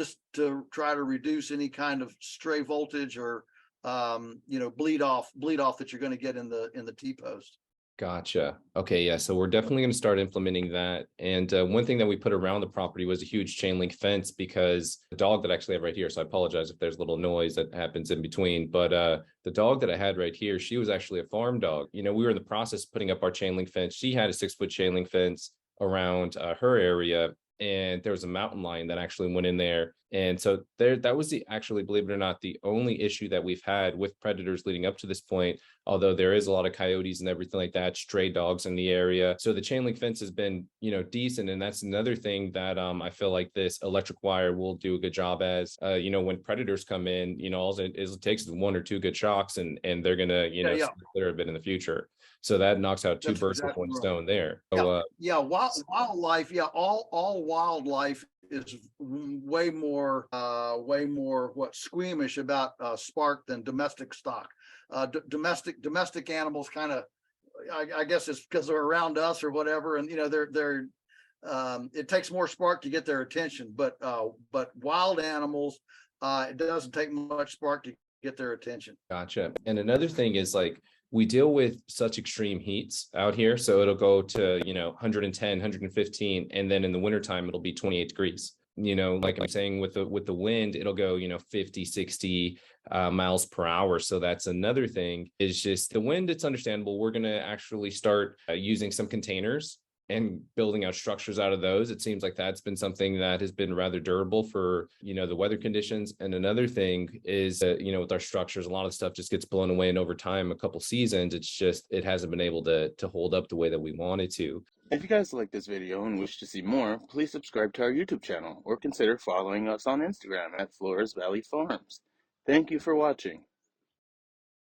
just to try to reduce any kind of stray voltage or bleed off that you're going to get in the T-post. Gotcha. Okay, yeah. So we're definitely going to start implementing that. And one thing that we put around the property was a huge chain link fence because the dog that I actually have right here. So I apologize if there's a little noise that happens in between. But the dog that I had right here, she was actually a farm dog. We were in the process of putting up our chain link fence. She had a 6-foot chain link fence around her area, and there was a mountain lion that actually went in there. And so that was actually, believe it or not, the only issue that we've had with predators leading up to this point, although there is a lot of coyotes and everything like that, stray dogs in the area. So the chain link fence has been, decent. And that's another thing that I feel like this electric wire will do a good job as, when predators come in, all it takes is 1 or 2 good shocks and they're going to, Yeah, yeah, clear a bit in the future. So that knocks out two that's birds with exactly one right. stone there. Yeah, So, yeah. Wildlife, yeah, all wildlife is way more what squeamish about spark than domestic stock. Domestic animals kind of, I guess it's because they're around us or whatever, and they're it takes more spark to get their attention. But wild animals, it doesn't take much spark to get their attention. Gotcha. And another thing is like we deal with such extreme heats out here. So it'll go to, 110, 115, and then in the wintertime it'll be 28 degrees. Like I'm saying with the wind, it'll go, 50, 60 miles per hour. So that's another thing is just the wind. It's understandable. We're going to actually start using some containers and building out structures out of those. It seems like that's been something that has been rather durable for, the weather conditions. And another thing is, with our structures, a lot of stuff just gets blown away. And over time, a couple seasons, it hasn't been able to hold up the way that we wanted to. If you guys like this video and wish to see more, please subscribe to our YouTube channel or consider following us on Instagram at Flores Valley Farms. Thank you for watching.